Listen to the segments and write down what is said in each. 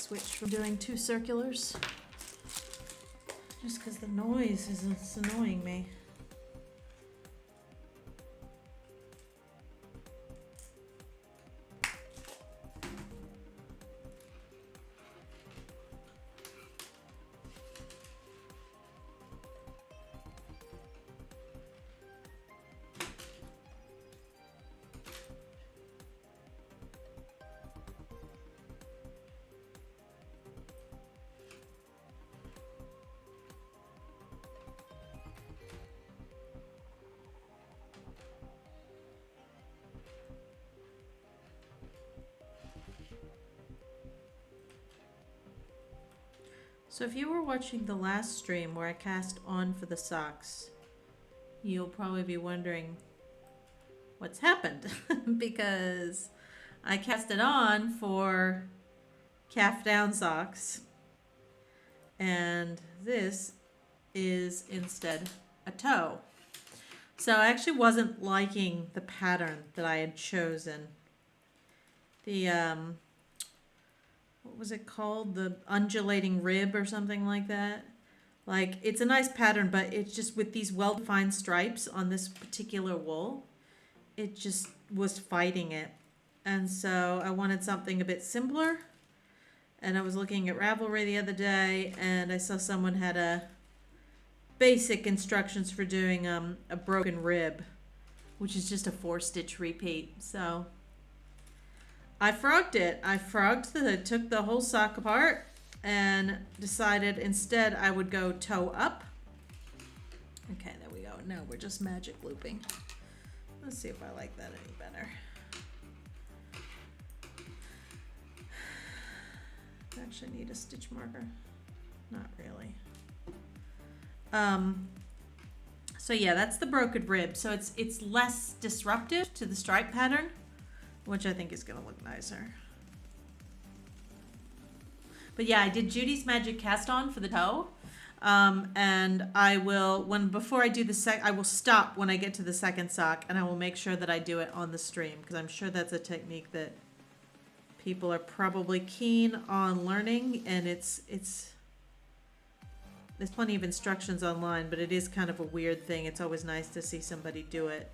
switch from doing 2 circulars. Just because the noise is annoying me. So if you were watching the last stream where I cast on for the socks, you'll probably be wondering what's happened because I cast it on for calf down socks and this is instead a toe. So I actually wasn't liking the pattern that I had chosen. The what was it called? The undulating rib or something like that. Like, it's a nice pattern, but it's just with these well-defined stripes on this particular wool, it just was fighting it. And so I wanted something a bit simpler. And I was looking at Ravelry the other day, and I saw someone had a basic instructions for doing a broken rib, which is just a 4-stitch repeat. So I frogged it. I took the whole sock apart and decided instead I would go toe up. Okay, there we go. Now we're just magic looping. Let's see if I like that any better. I actually need a stitch marker. Not really. So yeah, that's the broken rib. So it's less disruptive to the stripe pattern, which I think is going to look nicer. But yeah, I did Judy's Magic cast on for the toe. And I will, before I do I will stop when I get to the second sock, and I will make sure that I do it on the stream, because I'm sure that's a technique that people are probably keen on learning, and there's plenty of instructions online, but it is kind of a weird thing. It's always nice to see somebody do it.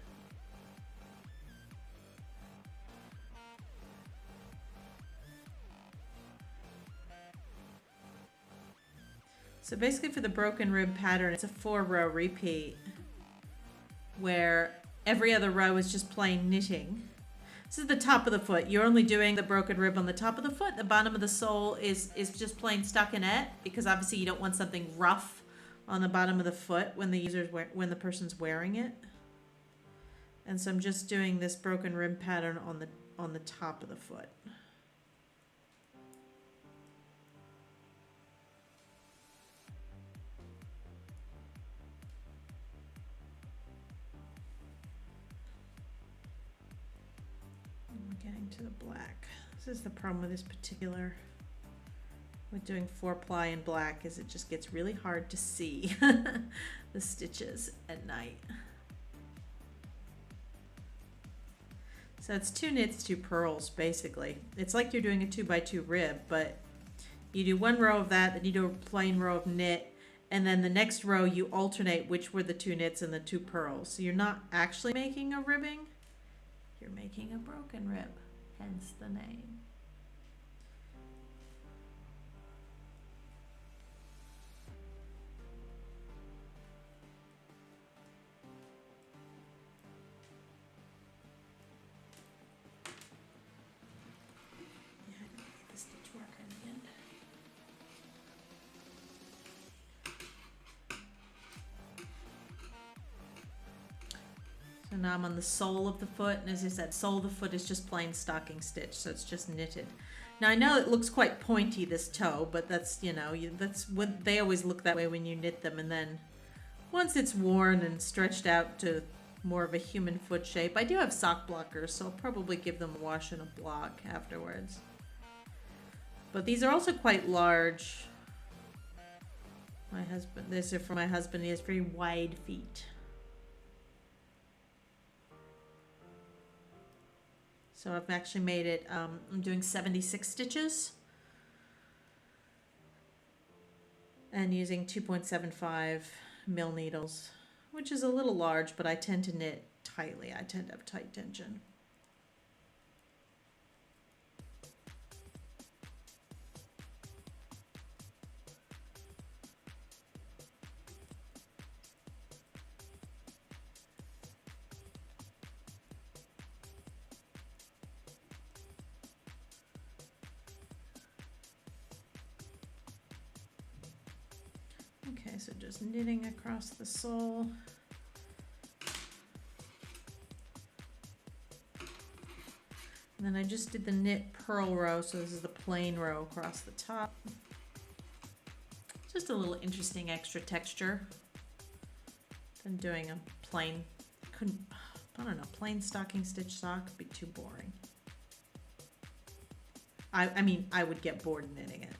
So basically for the broken rib pattern, it's a 4-row repeat where every other row is just plain knitting. This is the top of the foot. You're only doing the broken rib on the top of the foot. The bottom of the sole is just plain stockinette, because obviously you don't want something rough on the bottom of the foot when the person's wearing it. And so I'm just doing this broken rib pattern on the top of the foot. Getting to the black. This is the problem with this particular, with doing 4-ply in black, is it just gets really hard to see the stitches at night. So it's 2 knits, 2 purls, basically. It's like you're doing a 2x2 rib, but you do 1 row of that, then you do a plain row of knit, and then the next row you alternate which were the 2 knits and the 2 purls. So you're not actually making a ribbing. You're making a broken rib, hence the name. Yeah, I need the stitch marker in the end. So now I'm on the sole of the foot, and as I said, sole of the foot is just plain stocking stitch, so it's just knitted. Now I know it looks quite pointy, this toe, but that's, that's what they always look that way when you knit them, and then once it's worn and stretched out to more of a human foot shape, I do have sock blockers, so I'll probably give them a wash and a block afterwards. But these are also quite large. These are for my husband, he has very wide feet. So I've actually made it, I'm doing 76 stitches. and using 2.75 mil needles, which is a little large, but I tend to knit tightly. I tend to have tight tension. Okay, so just knitting across the sole. And then I just did the knit purl row, so this is the plain row across the top. Just a little interesting extra texture than doing a plain, I don't know, plain stocking stitch sock would be too boring. I mean, I would get bored knitting it.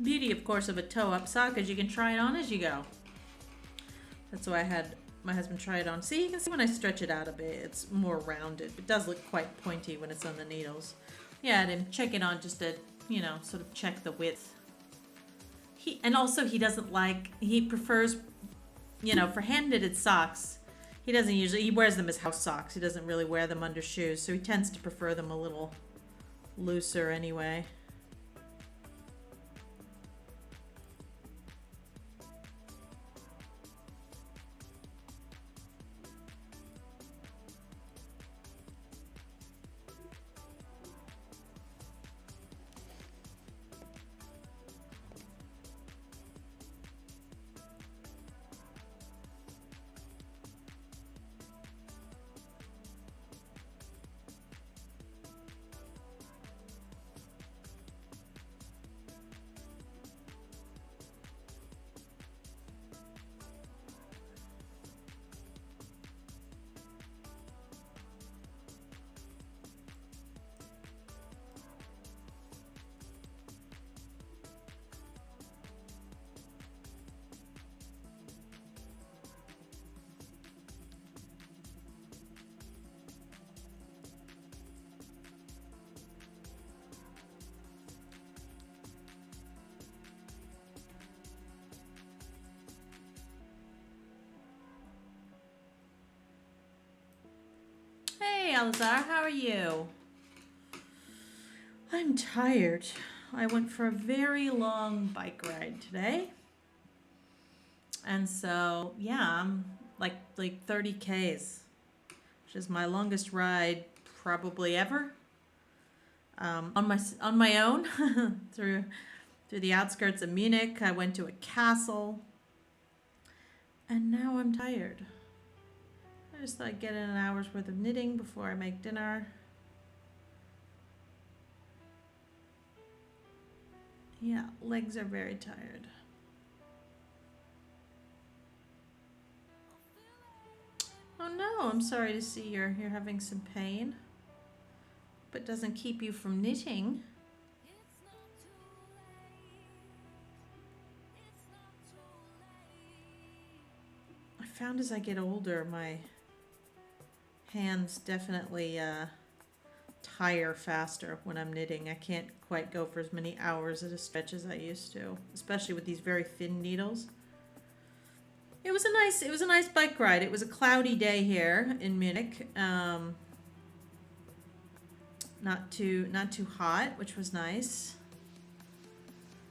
Beauty, of course, of a toe-up sock is you can try it on as you go. That's why I had my husband try it on. See, you can see when I stretch it out a bit, it's more rounded. It does look quite pointy when it's on the needles. Yeah, and check it on just to, you know, sort of check the width. And also he doesn't like, he prefers, you know, for hand-knitted socks, he doesn't usually, he wears them as house socks. He doesn't really wear them under shoes, so he tends to prefer them a little looser anyway. Hey, Alazar, how are you? I'm tired. I went for a very long bike ride today. And so, yeah, I'm like 30 Ks, which is my longest ride probably ever. On my own through the outskirts of Munich. I went to a castle. And now I'm tired. I just thought I'd get in an hour's worth of knitting before I make dinner. Yeah, legs are very tired. Oh no, I'm sorry to see you're having some pain. But doesn't keep you from knitting. I found as I get older, my hands definitely tire faster when I'm knitting. I can't quite go for as many hours at a stretch as I used to, especially with these very thin needles. it was a nice bike ride. It was a cloudy day here in Munich. Not too hot, which was nice.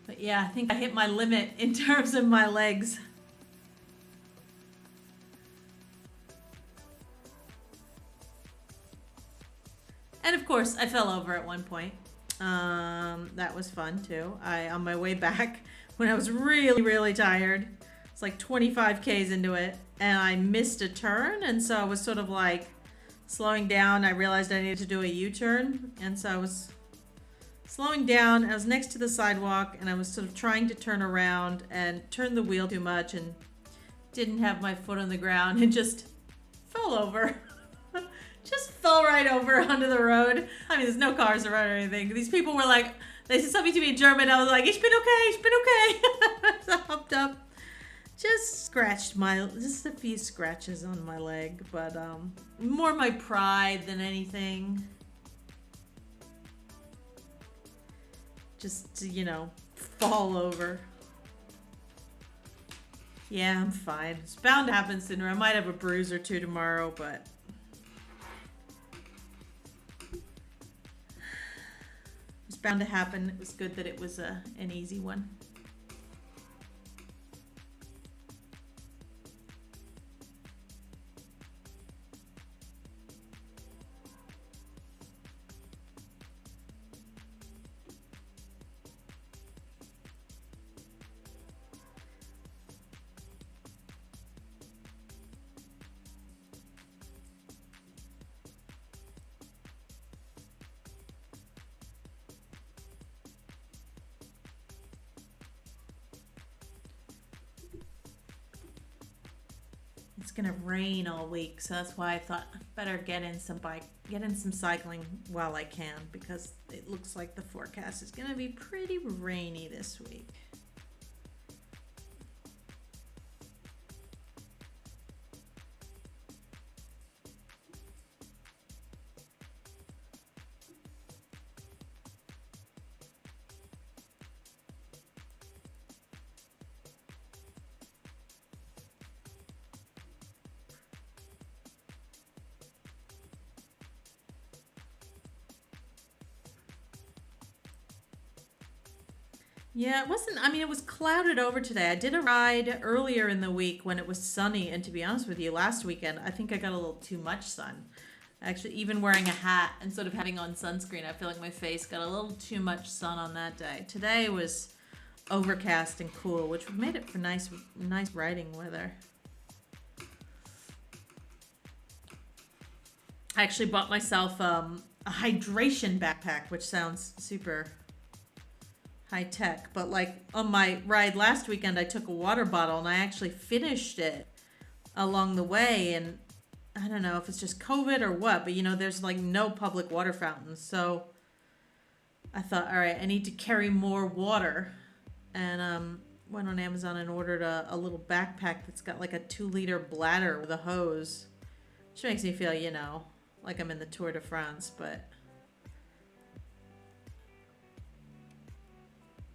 But yeah, I think I hit my limit in terms of my legs. And of course, I fell over at one point. That was fun too. On my way back, when I was really, really tired, it's like 25 Ks into it, and I missed a turn, and so I was sort of like slowing down. I realized I needed to do a U-turn, and so I was slowing down. I was next to the sidewalk, and I was sort of trying to turn around and turn the wheel too much, and didn't have my foot on the ground, and just fell over. Just fell right over onto the road. I mean, there's no cars around or anything. These people were like, they said something to me in German. I was like, ich bin okay. So I hopped up. Just a few scratches on my leg, but more my pride than anything. Just to, fall over. Yeah, I'm fine. It's bound to happen sooner. I might have a bruise or two tomorrow, but it's bound to happen. It was good that it was an easy one. It's gonna rain all week, so that's why I thought I'd better get in some cycling while I can, because it looks like the forecast is gonna be pretty rainy this week. Yeah, it was clouded over today. I did a ride earlier in the week when it was sunny, and to be honest with you, last weekend, I think I got a little too much sun. Actually, even wearing a hat and sort of having on sunscreen, I feel like my face got a little too much sun on that day. Today was overcast and cool, which made it for nice riding weather. I actually bought myself a hydration backpack, which sounds super high tech, but like on my ride last weekend, I took a water bottle and I actually finished it along the way. And I don't know if it's just COVID or what, but there's like no public water fountains. So I thought, all right, I need to carry more water, and went on Amazon and ordered a little backpack that's got like a 2-liter bladder with a hose, which makes me feel, like I'm in the Tour de France, but.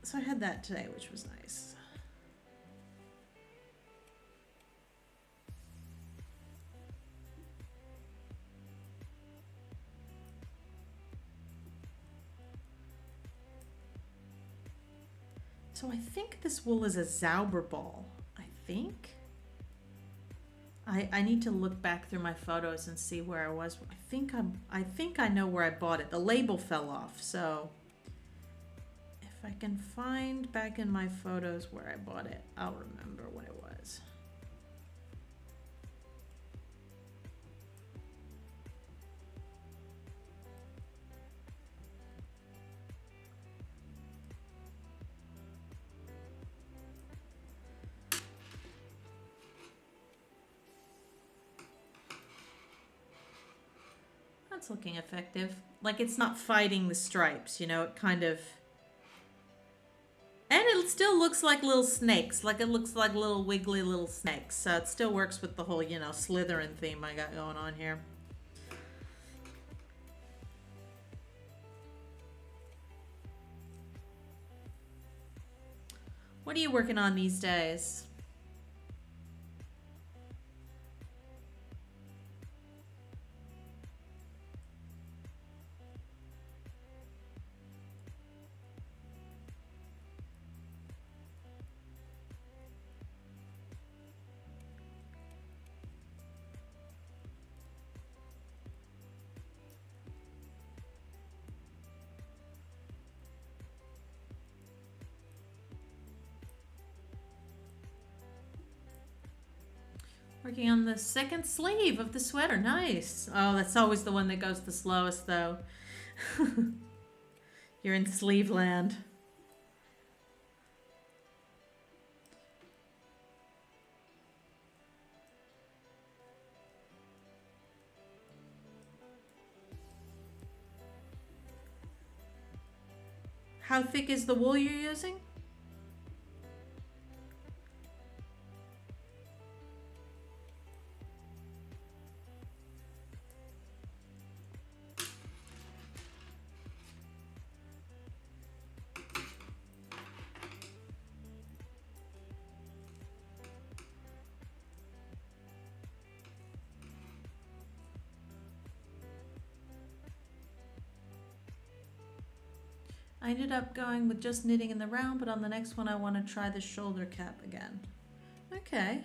So I had that today, which was nice. So I think this wool is a Zauberball. I think. I need to look back through my photos and see where I was. I think I know where I bought it. The label fell off, so. If I can find back in my photos where I bought it, I'll remember what it was. That's looking effective. Like it's not fighting the stripes, it kind of. And it still looks like little snakes, like it looks like little wiggly little snakes. So it still works with the whole, Slytherin theme I got going on here. What are you working on these days? Working on the second sleeve of the sweater. Nice. Oh, that's always the one that goes the slowest, though. You're in sleeve land. How thick is the wool you're using? I ended up going with just knitting in the round, but on the next one I want to try the shoulder cap again. Okay.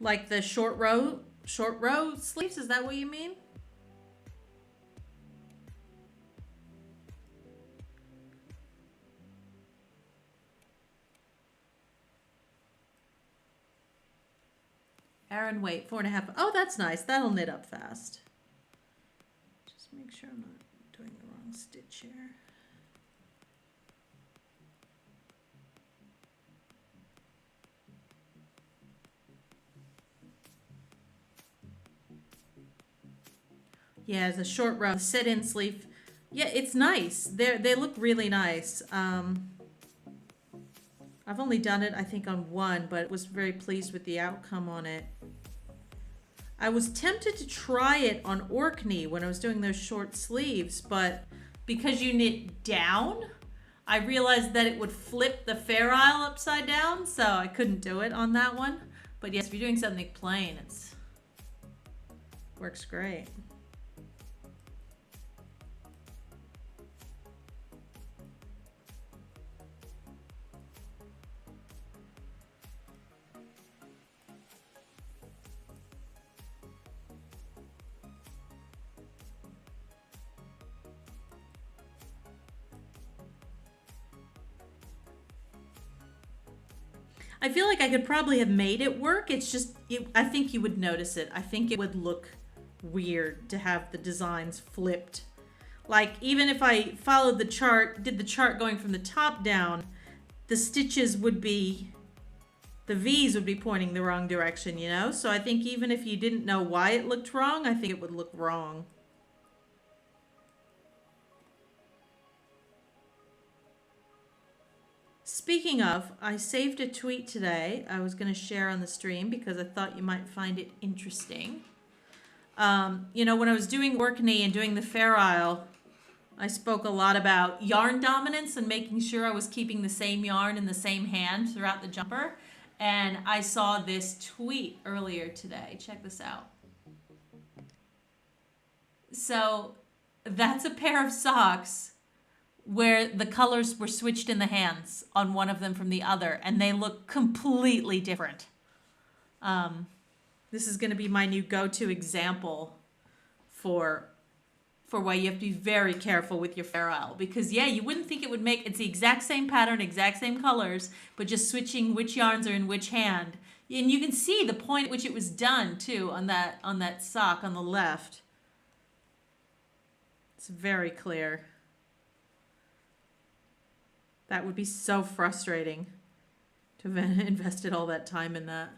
Like the short row sleeves, is that what you mean? Aran weight, 4.5. Oh, that's nice. That'll knit up fast. Just make sure I'm not doing the wrong stitch here. Yeah, the short row sit-in sleeve. Yeah, it's nice. They look really nice. I've only done it, I think, on one, but was very pleased with the outcome on it. I was tempted to try it on Orkney when I was doing those short sleeves, but because you knit down, I realized that it would flip the Fair Isle upside down, so I couldn't do it on that one. But yes, if you're doing something plain, it works great. I feel like I could probably have made it work. It's just, I think you would notice it. I think it would look weird to have the designs flipped. Like, even if I followed the chart, did the chart going from the top down, the stitches would be, the V's would be pointing the wrong direction, you know? So I think even if you didn't know why it looked wrong, I think it would look wrong. Speaking of, I saved a tweet today I was going to share on the stream because I thought you might find it interesting. You know, when I was doing Orkney and doing the Fair Isle, I spoke a lot about yarn dominance and making sure I was keeping the same yarn in the same hand throughout the jumper. And I saw this tweet earlier today. Check this out. So that's a pair of socks where the colors were switched in the hands on one of them from the other, and they look completely different. This is going to be my new go-to example for why you have to be very careful with your Fair Isle, because yeah, you wouldn't think it would make, it's the exact same pattern, exact same colors, but just switching which yarns are in which hand. And you can see the point at which it was done too on that sock on the left. It's very clear. That would be so frustrating to have invested all that time in that.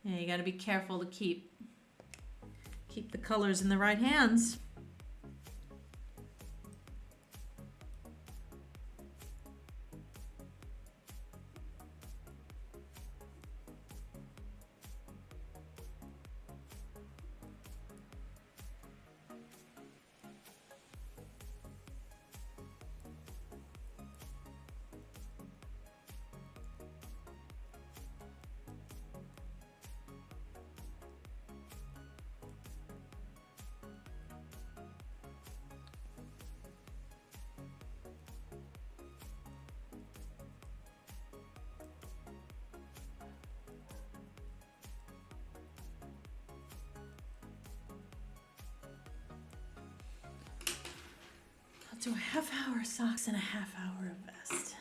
Yeah, you got to be careful to keep the colors in the right hands. do a half hour socks and a half hour vest.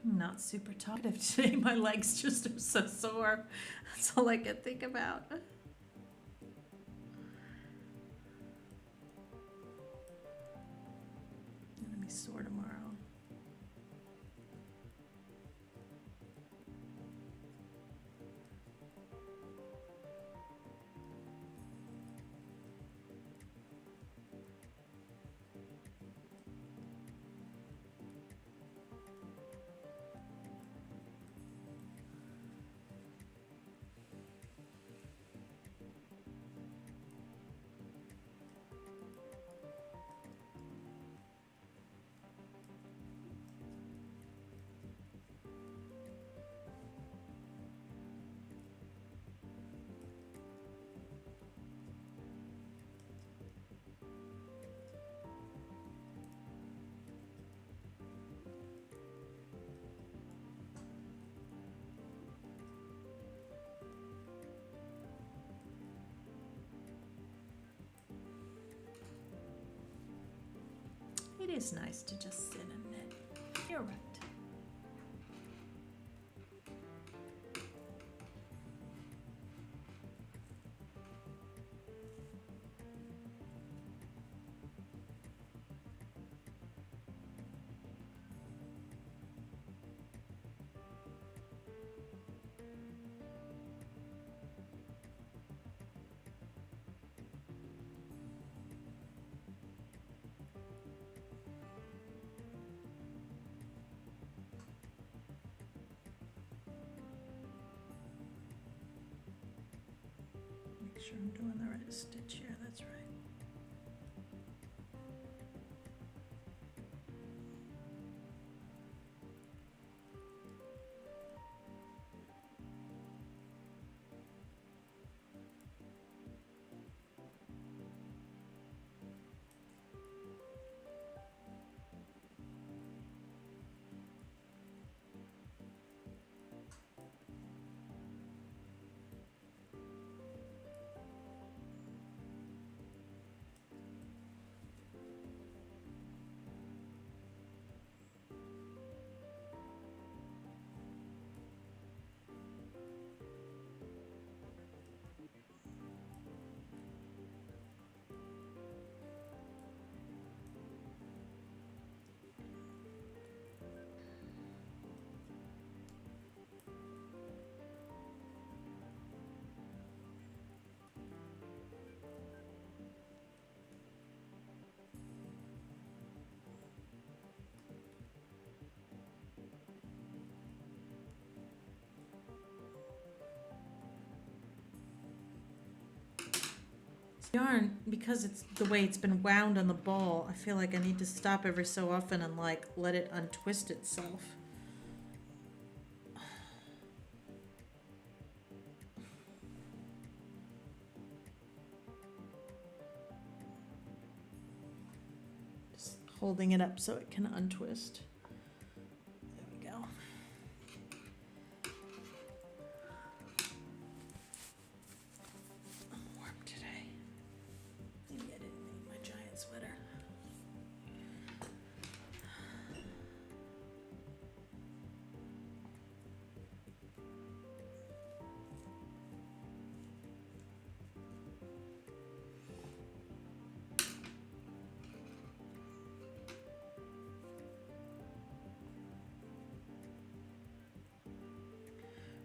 I'm not super talkative today. My legs just are so sore. That's all I can think about. Let me sore tomorrow. It is nice to just sit and knit. You're right. Make sure I'm doing the right stitch here, that's right. Yarn, because it's the way it's been wound on the ball, I feel like I need to stop every so often and like let it untwist itself. holding it up so it can untwist. There we go. I'm warm today. Maybe I didn't need my giant sweater.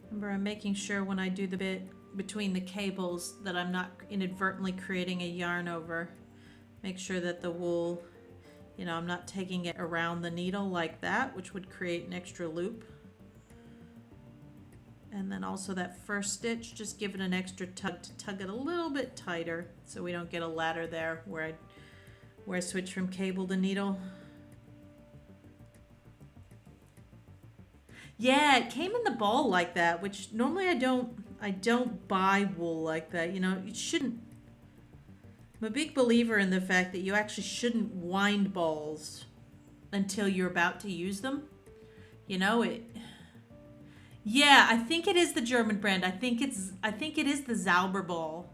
Remember, I'm making sure when I do the bit between the cables that I'm not inadvertently creating a yarn over. Make sure that the wool, you know, I'm not taking it around the needle like that, which would create an extra loop. And then also that first stitch, just give it an extra tug to tug it a little bit tighter so we don't get a ladder there where I switch from cable to needle. Yeah, it came in the ball like that, which normally I don't buy wool like that. You know, you shouldn't. I'm a big believer in the fact that you actually shouldn't wind balls until you're about to use them. You know, yeah, I think it is the German brand. I think it is the Zauber ball.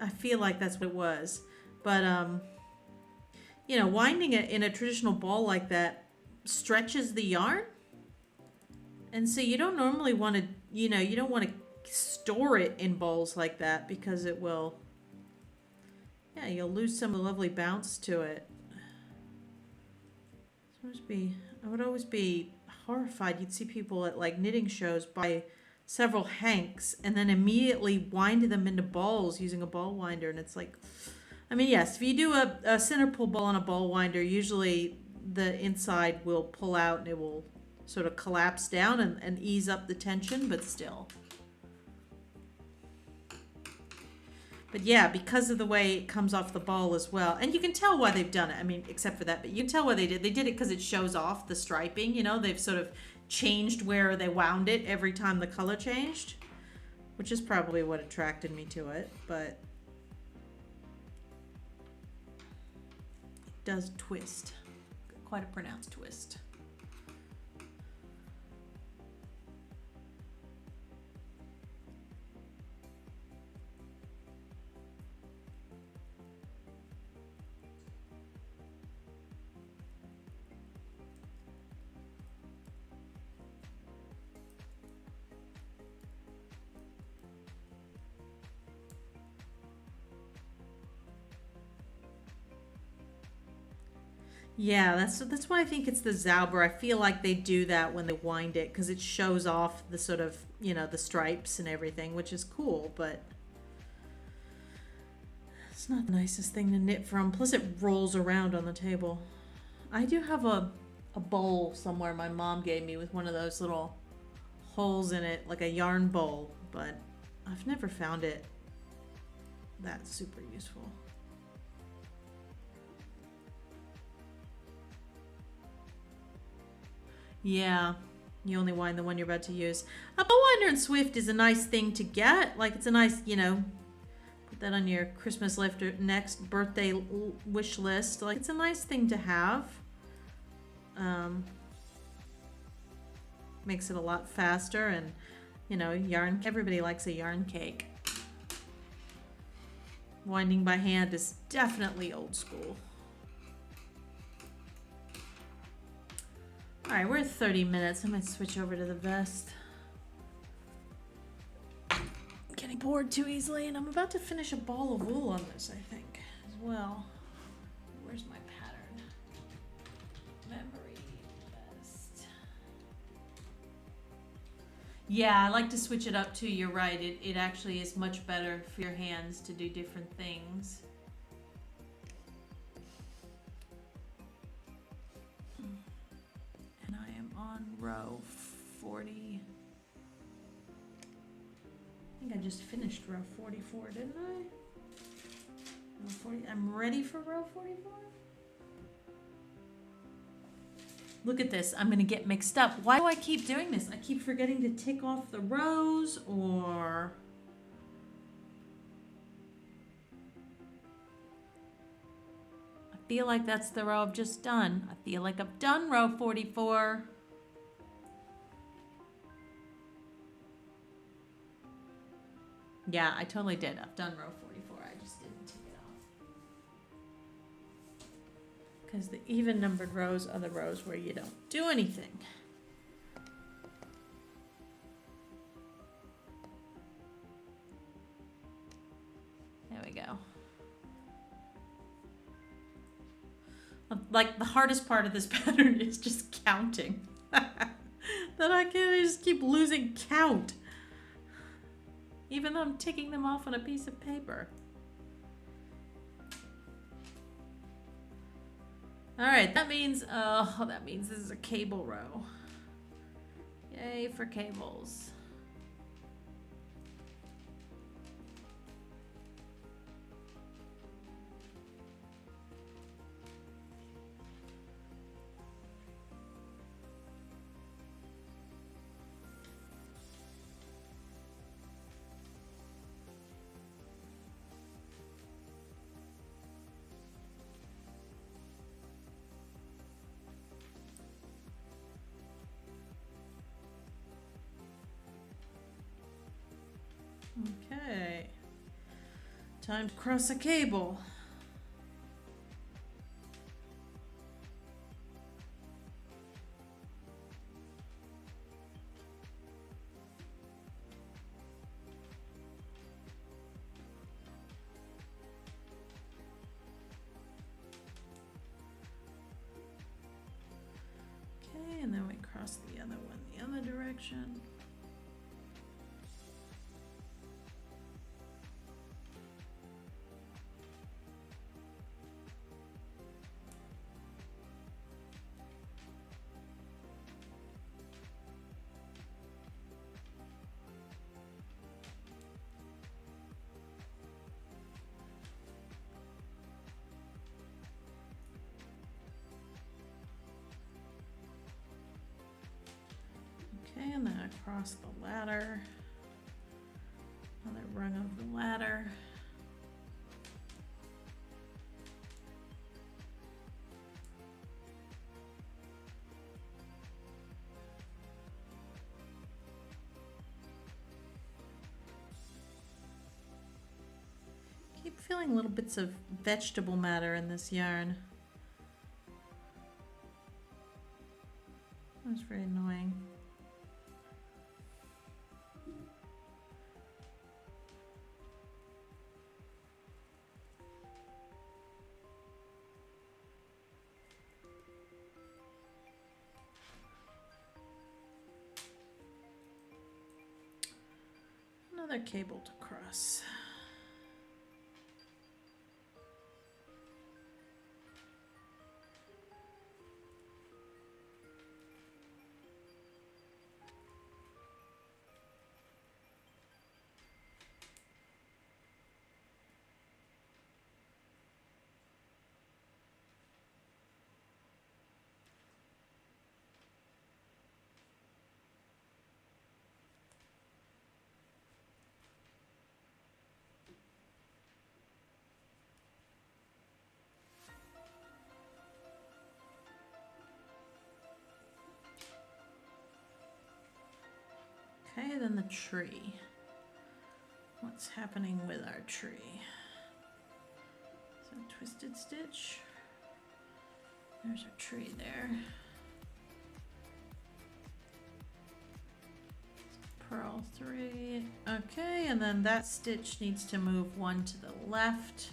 I feel like that's what it was. But you know, winding it in a traditional ball like that stretches the yarn. And so you don't normally want to, you know, you don't want to store it in bowls like that because it will, yeah, you'll lose some of the lovely bounce to it. I would always be horrified. You'd see people at like knitting shows buy several hanks and then immediately wind them into balls using a ball winder. And it's like, I mean, yes, if you do a center pull ball on a ball winder, usually the inside will pull out and it will sort of collapse down and ease up the tension, but still. But yeah, because of the way it comes off the ball as well. And you can tell why they've done it. I mean, except for that, but you can tell why they did. They did it because it shows off the striping, you know. They've sort of changed where they wound it every time the color changed, which is probably what attracted me to it, but it does twist. Quite a pronounced twist. Yeah, that's why I think it's the Zauber. I feel like they do that when they wind it because it shows off the sort of, you know, the stripes and everything, which is cool, but it's not the nicest thing to knit from. Plus it rolls around on the table. I do have a bowl somewhere my mom gave me with one of those little holes in it, like a yarn bowl, but I've never found it that super useful. Yeah, you only wind the one you're about to use. A bow winder and Swift is a nice thing to get. Like, it's a nice, you know, put that on your Christmas list or next birthday wish list. Like, it's a nice thing to have. Makes it a lot faster and, you know, yarn. Everybody likes a yarn cake. Winding by hand is definitely old school. All right, we're at 30 minutes. I might switch over to the vest. I'm getting bored too easily, and I'm about to finish a ball of wool on this, I think, as well. Where's my pattern? Memory vest. Yeah, I like to switch it up too. You're right. It actually is much better for your hands to do different things. On row 40. I think I just finished row 44, didn't I? Row 40. I'm ready for row 44. Look at this. I'm going to get mixed up. Why do I keep doing this? I keep forgetting to tick off the rows, or I feel like that's the row I've just done. I feel like I've done row 44. Yeah, I totally did. I've done row 44. I just didn't take it off. Because the even numbered rows are the rows where you don't do anything. There we go. Like, the hardest part of this pattern is just counting. That I just keep losing count. Even though I'm ticking them off on a piece of paper. Alright, that means this is a cable row. Yay for cables. Okay. Time to cross a cable. Okay, and then we cross the other one the other direction. Okay, and then across the ladder. Another rung of the ladder. Keep feeling little bits of vegetable matter in this yarn. That's very annoying. Another cable to cross. Okay, then the tree. What's happening with our tree? So twisted stitch. There's our tree there. Purl 3. Okay, and then that stitch needs to move one to the left.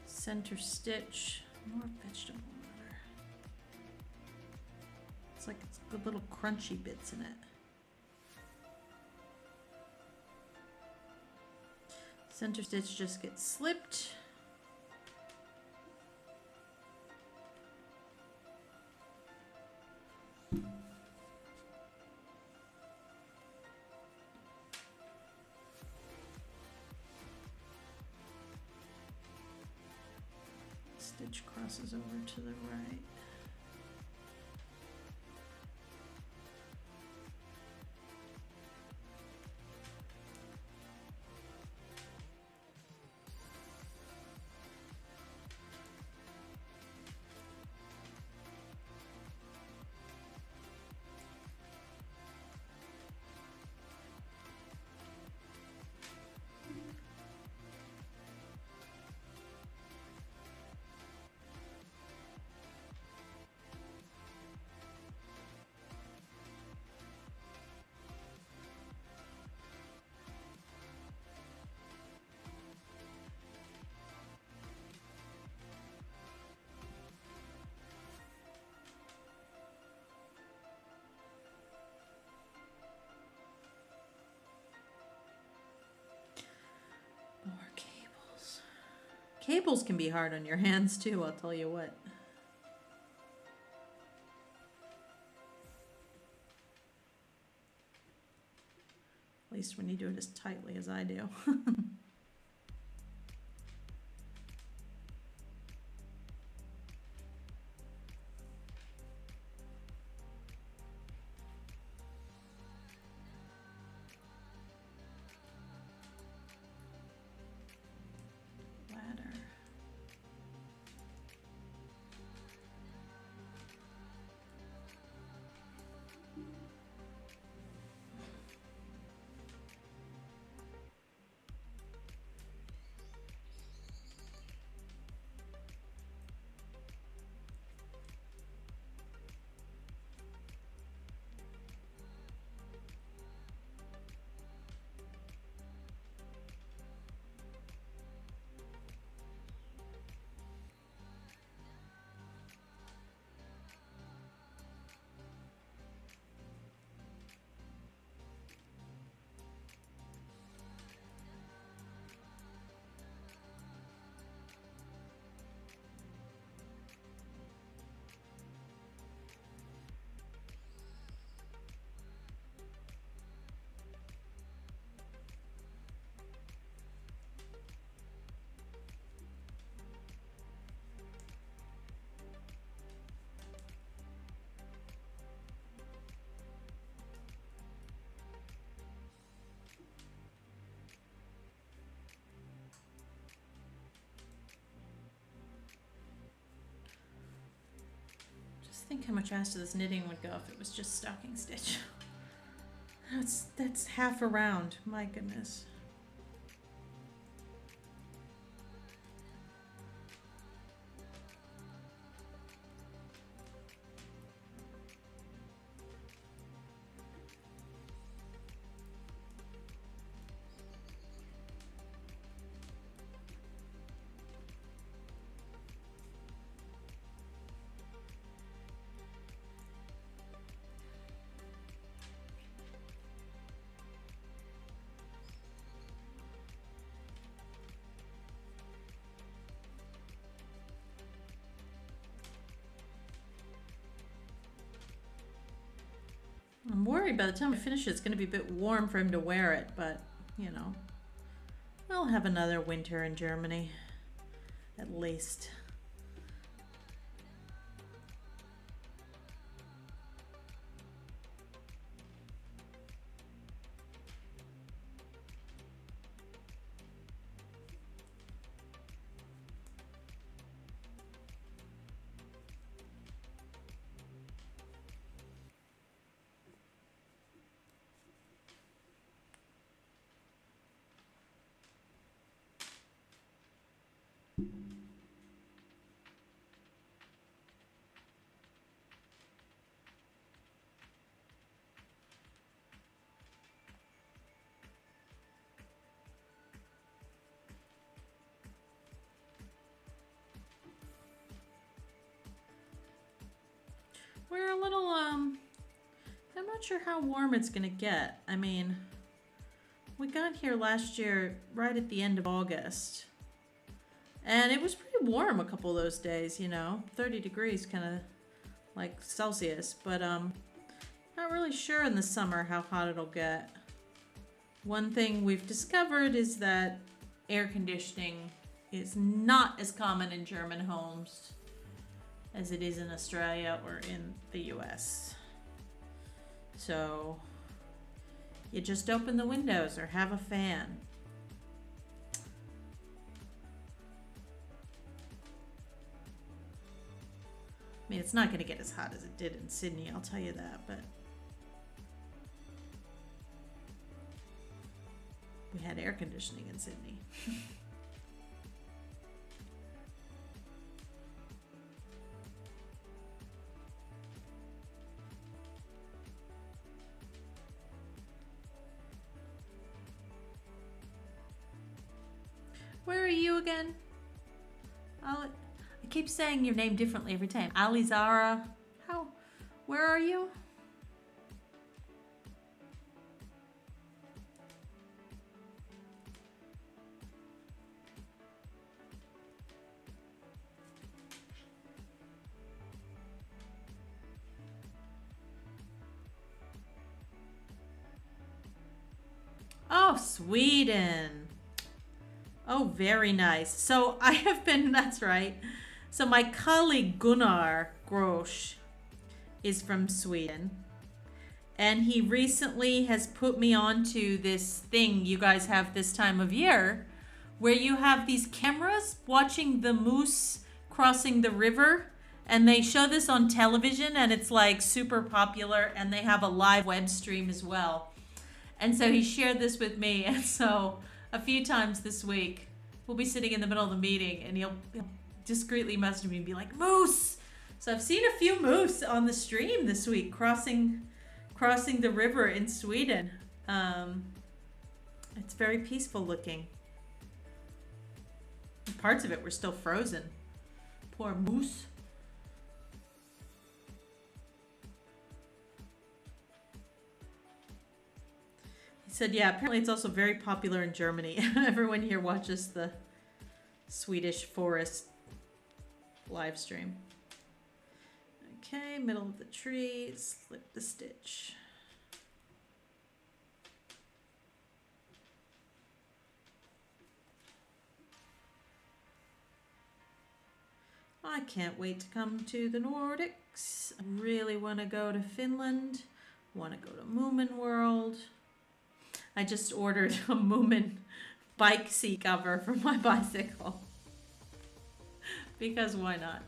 Center stitch, more vegetable matter. It's like it's got little crunchy bits in it. Center stitch just gets slipped. which crosses over to the right. More cables. Cables can be hard on your hands too, I'll tell you what. At least when you do it as tightly as I do. Ladder. Think how much faster this knitting would go if it was just stocking stitch. That's half a round, my goodness. I'm worried by the time I finish it, it's going to be a bit warm for him to wear it, but, you know, I'll have another winter in Germany, at least. We're a little, I'm not sure how warm it's gonna get. I mean, we got here last year right at the end of August. And it was pretty warm a couple of those days, you know, 30 degrees kind of like Celsius. But not really sure in the summer how hot it'll get. One thing we've discovered is that air conditioning is not as common in German homes as it is in Australia or in the US. So you just open the windows or have a fan. I mean, it's not going to get as hot as it did in Sydney, I'll tell you that, but we had air conditioning in Sydney. Where are you again? I keep saying your name differently every time. Alizara. Where are you? Oh, Sweden. Oh, very nice. So I have been, that's right. So my colleague Gunnar Grosch is from Sweden. And he recently has put me onto this thing you guys have this time of year where you have these cameras watching the moose crossing the river. And they show this on television and it's like super popular, and they have a live web stream as well. And so he shared this with me. And so a few times this week, we'll be sitting in the middle of the meeting and he'll discreetly message me and be like, moose. So I've seen a few moose on the stream this week crossing the river in Sweden. It's very peaceful looking. Parts of it were still frozen. Poor moose. He said, yeah, apparently it's also very popular in Germany. Everyone here watches the Swedish forest live stream. Okay, middle of the tree, slip the stitch. I can't wait to come to the Nordics. I really want to go to Finland. Want to go to Moomin World. I just ordered a Moomin bike seat cover for my bicycle. Because why not?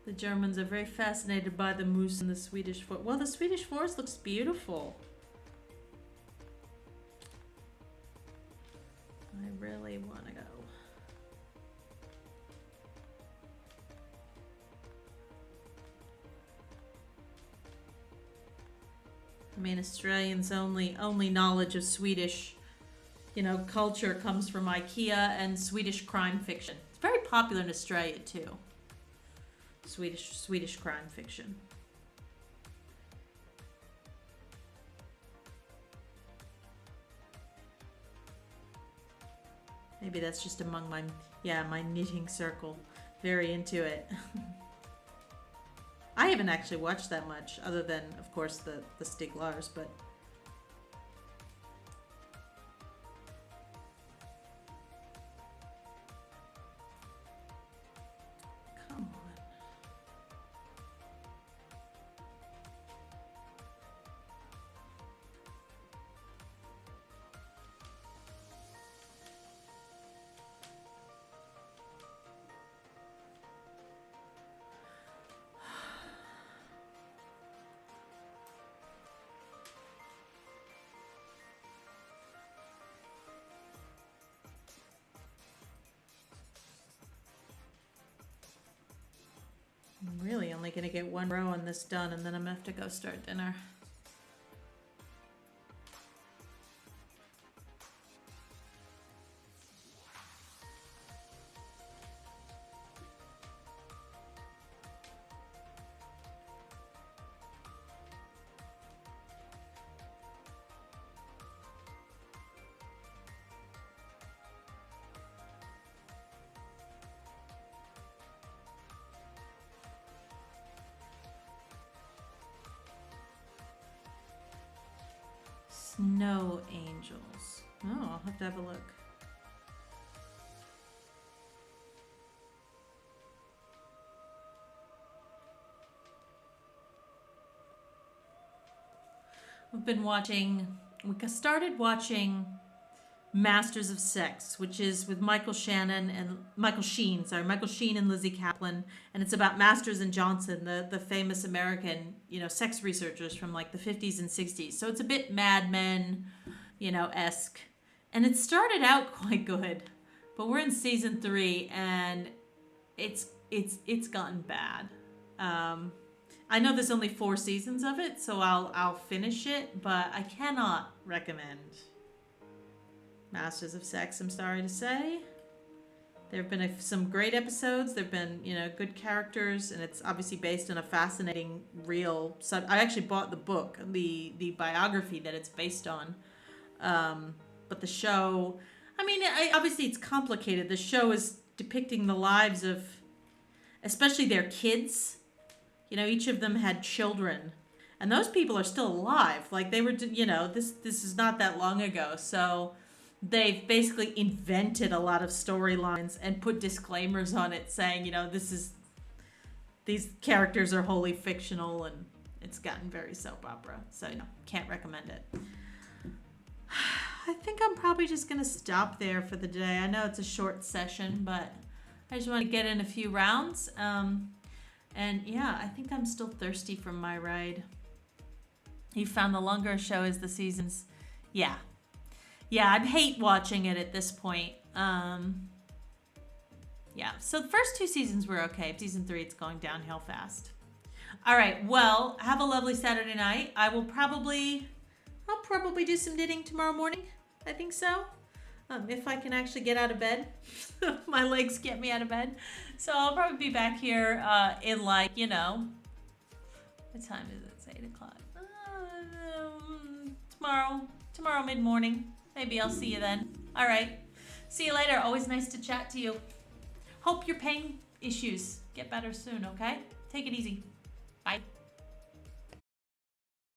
The Germans are very fascinated by the moose in the Swedish forest. Well, the Swedish forest looks beautiful. I really want to go. I mean, Australians' only knowledge of Swedish, culture comes from IKEA and Swedish crime fiction. It's very popular in Australia too. Swedish crime fiction. Maybe that's just among my knitting circle. Very into it. I haven't actually watched that much, other than, of course, the Stig Lars, but come on. I'm really only going to get one row on this done, and then I'm going to have to go start dinner. Snow Angels. Oh, I'll have to have a look. We started watching Masters of Sex, which is with Michael Sheen and Lizzie Kaplan, and it's about Masters and Johnson, the famous American, sex researchers from like the 50s and 60s. So it's a bit Mad Men, esque. And it started out quite good, but we're in season 3 and it's gotten bad. I know there's only 4 seasons of it, so I'll finish it, but I cannot recommend Masters of Sex, I'm sorry to say. There have been some great episodes. There have been, good characters, and it's obviously based on a fascinating real. I actually bought the book, the biography that it's based on. But the show, obviously it's complicated. The show is depicting the lives of, especially their kids. Each of them had children, and those people are still alive. Like they were, this is not that long ago, so they've basically invented a lot of storylines and put disclaimers on it saying, these characters are wholly fictional, and it's gotten very soap opera. So, can't recommend it. I think I'm probably just going to stop there for the day. I know it's a short session, but I just want to get in a few rounds. And yeah, I think I'm still thirsty from my ride. You found the longer a show is the seasons. Yeah, I'd hate watching it at this point. Yeah, so the first 2 seasons were okay. Season 3, it's going downhill fast. All right, well, have a lovely Saturday night. I'll probably do some knitting tomorrow morning. I think so. If I can actually get out of bed. My legs get me out of bed. So I'll probably be back here in like, what time is it? It's 8 o'clock. Tomorrow mid-morning. Maybe I'll see you then. All right. See you later. Always nice to chat to you. Hope your pain issues get better soon, okay? Take it easy. Bye.